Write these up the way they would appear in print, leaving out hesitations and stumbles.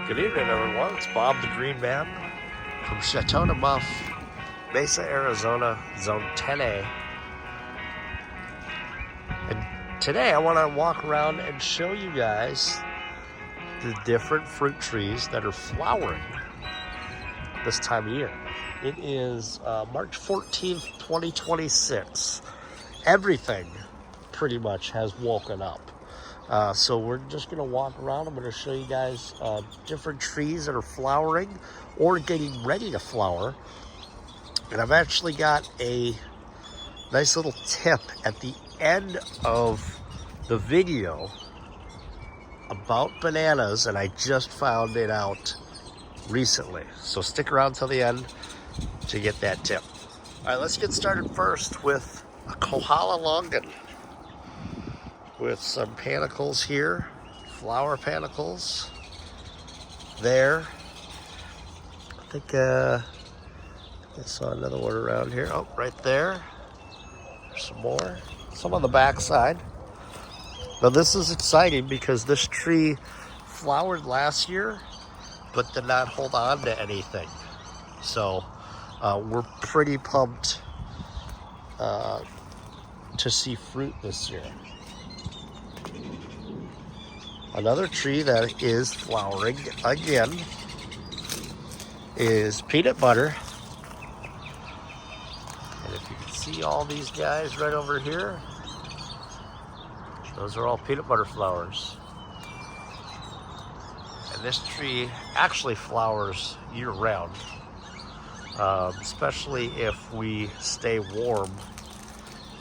Good evening, everyone. It's Bob the Green Man from Chateau, Mesa, Arizona, Zone 10A. And today I want to walk around and show you guys the different fruit trees that are flowering this time of year. It is March 14th, 2026. Everything pretty much has woken up. So we're just going to walk around. I'm going to show you guys different trees that are flowering or getting ready to flower. And I've actually got a nice little tip at the end of the video about bananas, and I just found it out recently. So stick around till the end to get that tip. All right, let's get started first with a Kohala longan, with some panicles here, flower panicles there. I think I saw another one around here. Oh, right there. There's some more. Some on the back side. Now this is exciting because this tree flowered last year, but did not hold on to anything. So we're pretty pumped to see fruit this year. Another tree that is flowering again is peanut butter. And if you can see all these guys right over here, those are all peanut butter flowers. And this tree actually flowers year round, especially if we stay warm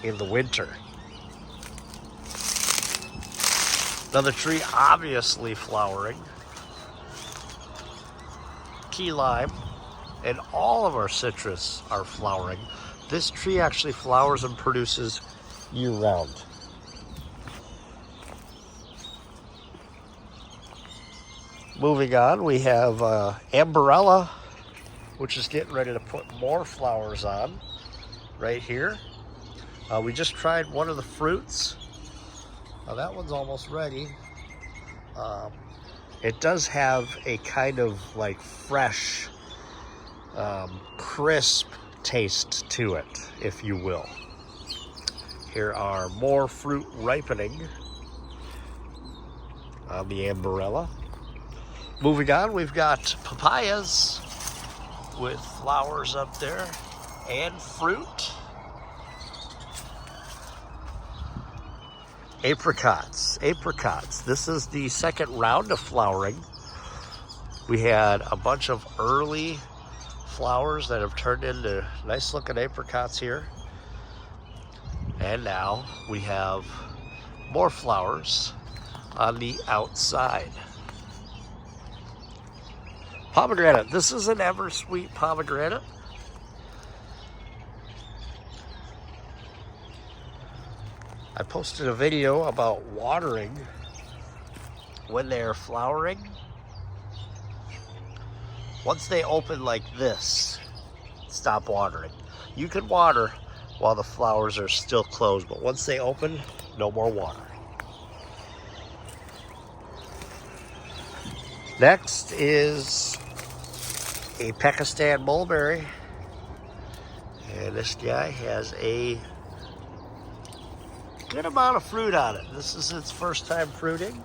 in the winter. Another tree obviously flowering, key lime, and all of our citrus are flowering. This tree actually flowers and produces year round. Moving on, we have Amberella, which is getting ready to put more flowers on right here. We just tried one of the fruits. That one's almost ready. It does have a kind of like fresh, crisp taste to it, if you will. Here are more fruit ripening on the Amberella. Moving on, we've got papayas with flowers up there and fruit. Apricots. This is the second round of flowering. We had a bunch of early flowers that have turned into nice looking apricots here. And now we have more flowers on the outside. Pomegranate. This is an ever sweet pomegranate. I posted a video about watering when they're flowering. Once they open like this, stop watering. You can water while the flowers are still closed, but once they open, no more watering. Next is a Pakistan mulberry. And this guy has a good amount of fruit on it. This is its first time fruiting.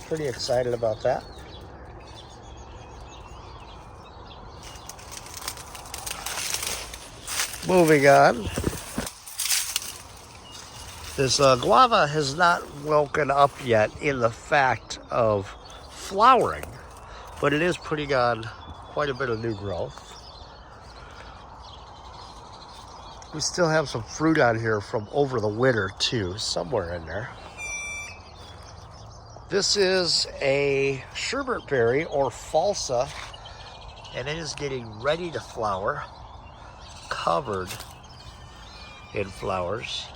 Pretty excited about that. Moving on. This guava has not woken up yet in the fact of flowering, but it is putting on quite a bit of new growth. We still have some fruit on here from over the winter too, somewhere in there. This is a sherbet berry or falsa, and it is getting ready to flower, covered in flowers.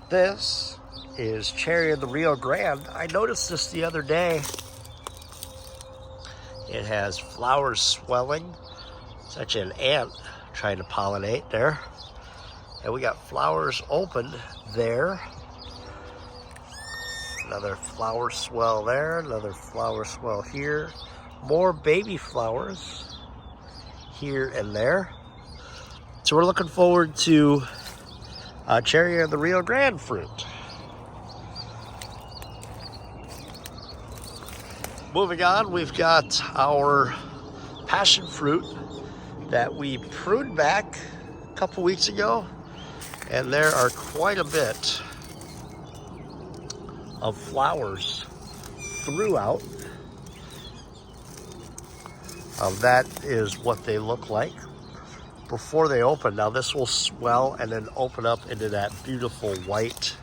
This is cherry of the Rio Grande. I noticed this the other day. It has flowers swelling It's actually an ant trying to pollinate there. And we got flowers open there. Another flower swell there, another flower swell here. More baby flowers here and there. So we're looking forward to cherry of the Rio Grande fruit. Moving on, we've got our passion fruit that we pruned back a couple weeks ago, and there are quite a bit of flowers throughout. That is what they look like before they open. Now this will swell and then open up into that beautiful white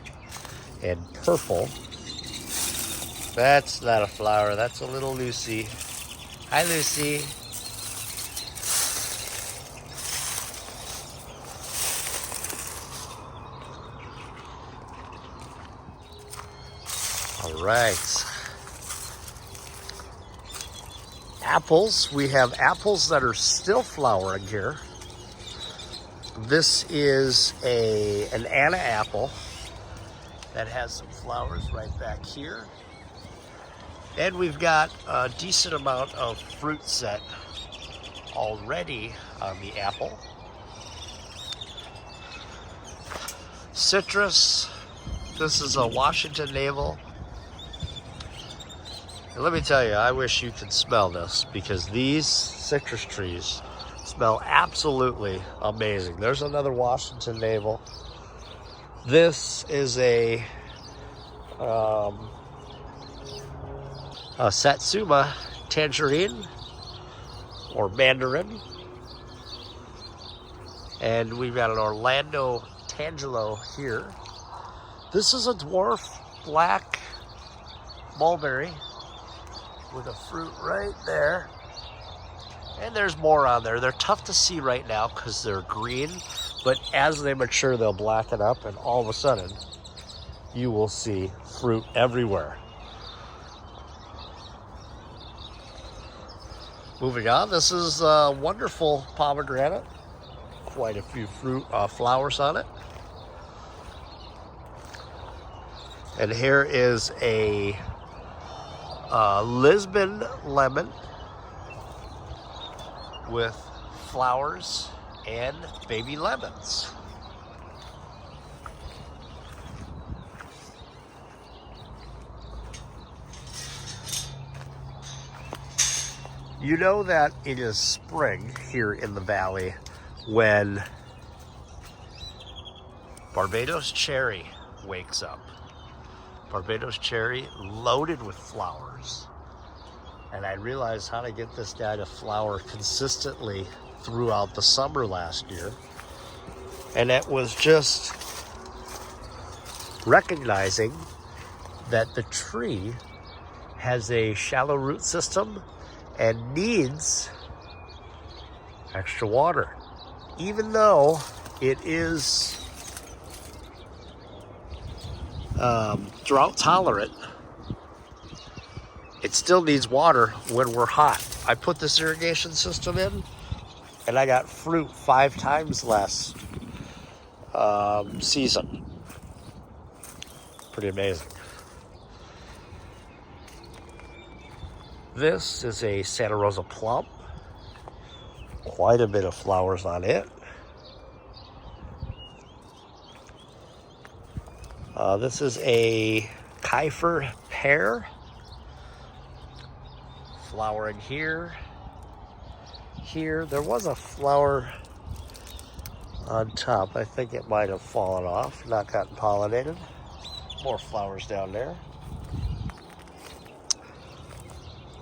and purple. That's not a flower, that's a little Lucy. Hi, Lucy. All right. Apples, we have apples that are still flowering here. This is an Anna apple that has some flowers right back here. And we've got a decent amount of fruit set already on the apple. Citrus, this is a Washington navel. And let me tell you, I wish you could smell this, because these citrus trees smell absolutely amazing. There's another Washington navel. This is a Satsuma tangerine or mandarin. And we've got an Orlando tangelo here. This is a dwarf black mulberry with a fruit right there. And there's more on there. They're tough to see right now because they're green, but as they mature, they'll blacken up, and all of a sudden, you will see fruit everywhere. Moving on, this is a wonderful pomegranate. Quite a few flowers on it. And here is a Lisbon lemon with flowers and baby lemons. You know that it is spring here in the valley when Barbados cherry wakes up. Barbados cherry loaded with flowers. And I realized how to get this guy to flower consistently throughout the summer last year. And it was just recognizing that the tree has a shallow root system and needs extra water. Even though it is drought tolerant, it still needs water when we're hot. I put this irrigation system in and I got fruit 5 times last season. Pretty amazing. This is a Santa Rosa plum. Quite a bit of flowers on it. This is a Kiefer pear. Flowering here. Here, there was a flower on top. I think it might have fallen off, not gotten pollinated. More flowers down there.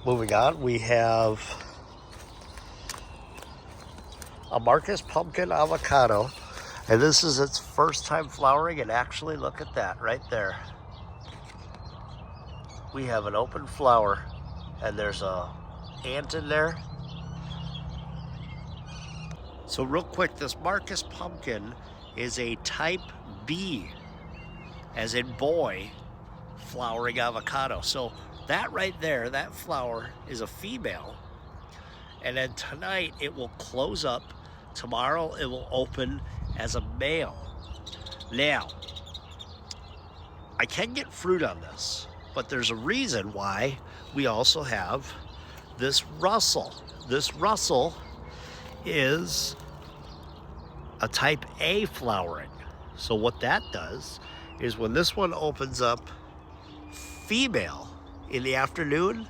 Moving on, we have a Marcus pumpkin avocado. And this is its first time flowering, and actually look at that right there. We have an open flower, and there's a ant in there. So real quick, this Marcus pumpkin is a type B, as in boy, flowering avocado. So that right there, that flower is a female, And then tonight it will close up. Tomorrow it will open as a male. Now, I can get fruit on this, but there's a reason why we also have this Russell. This Russell is a type A flowering. So what that does is when this one opens up female in the afternoon,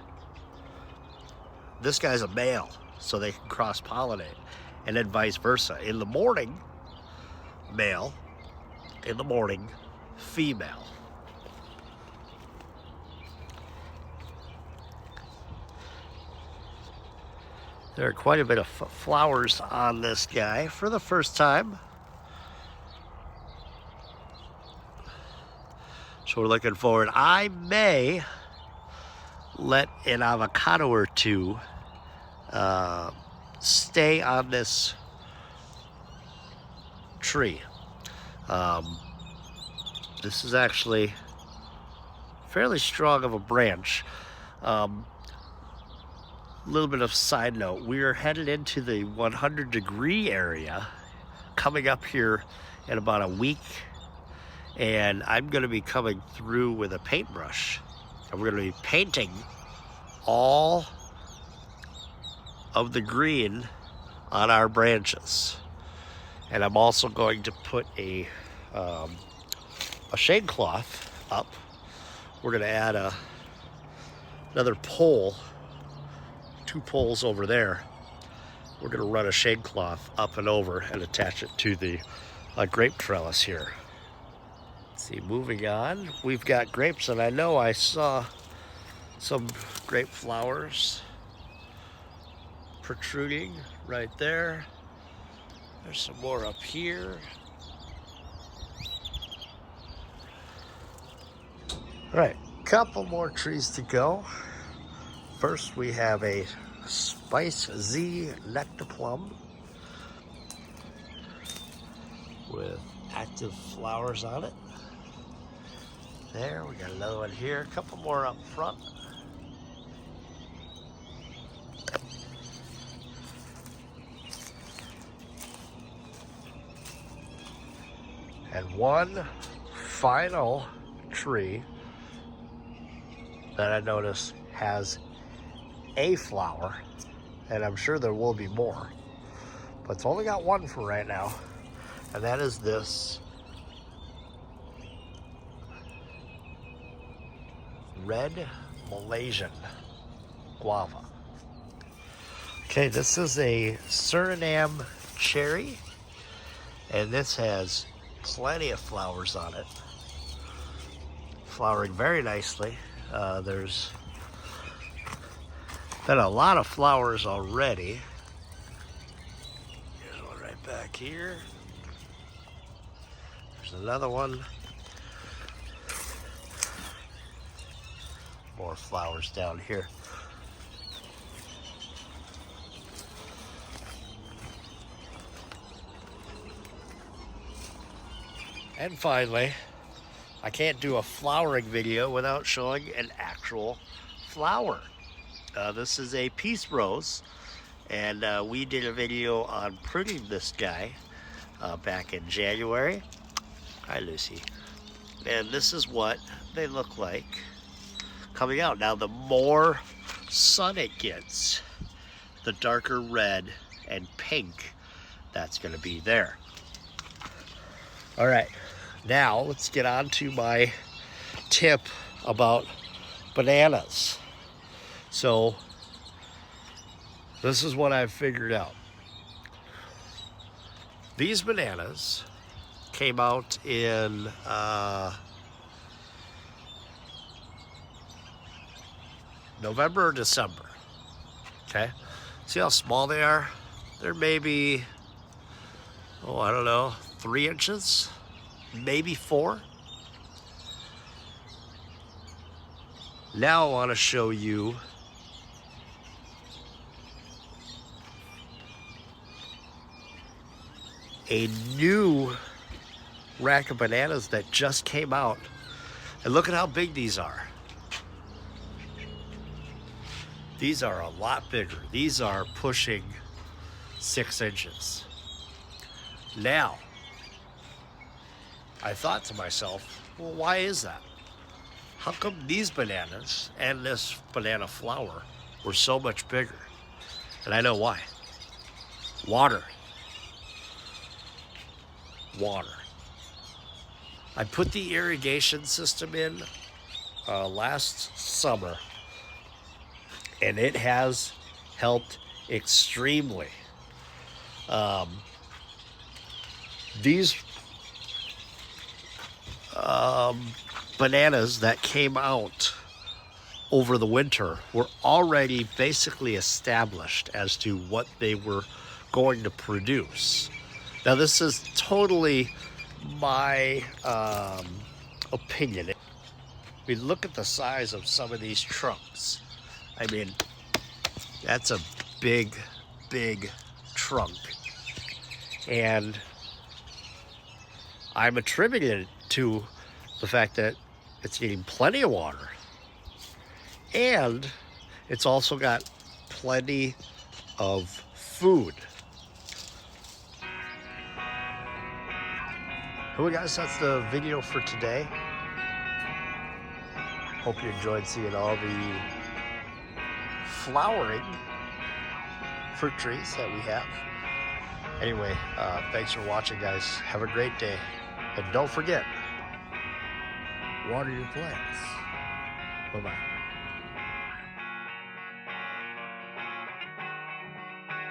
this guy's a male, so they can cross-pollinate, and then vice versa. In the morning, male. In the morning, female. There are quite a bit of flowers on this guy for the first time. So we're looking forward. I may let an avocado or two stay on this tree. This is actually fairly strong of a branch. Little bit of side note, we are headed into the 100-degree area coming up here in about a week, and I'm going to be coming through with a paintbrush, and we're going to be painting all of the green on our branches. And I'm also going to put a shade cloth up. We're going to add another pole, 2 poles over there. We're going to run a shade cloth up and over and attach it to the grape trellis here. Let's see, moving on, we've got grapes, and I know I saw some grape flowers protruding right there. There's some more up here. All right, couple more trees to go. First, we have a Spice Z Nectar Plum with active flowers on it. There, we got another one here. A couple more up front. And one final tree that I noticed has a flower, and I'm sure there will be more, but it's only got one for right now, and that is this red Malaysian guava. Okay, this is a Suriname cherry, and this has plenty of flowers on it, flowering very nicely. There's been a lot of flowers already. Here's one right back here. There's another one. More flowers down here. And finally, I can't do a flowering video without showing an actual flower. This is a peace rose, and we did a video on pruning this guy back in January. Hi, Lucy. And this is what they look like coming out. Now, the more sun it gets, the darker red and pink that's going to be there. All right, now let's get on to my tip about bananas. So this is what I've figured out. These bananas came out in November or December. Okay, see how small they are? They're maybe, oh, I don't know, 3 inches, maybe 4. Now I want to show you a new rack of bananas that just came out. And look at how big these are. These are a lot bigger. These are pushing 6 inches. Now, I thought to myself, well, why is that? How come these bananas and this banana flower were so much bigger? And I know why. Water. Water. I put the irrigation system in last summer, and it has helped extremely. These bananas that came out over the winter were already basically established as to what they were going to produce. Now, this is totally my opinion. I mean, look at the size of some of these trunks. I mean, that's a big, big trunk. And I'm attributing it to the fact that it's getting plenty of water. And it's also got plenty of food. Well, guys, that's the video for today. Hope you enjoyed seeing all the flowering fruit trees that we have. Anyway, thanks for watching, guys. Have a great day. And don't forget, water your plants. Bye-bye.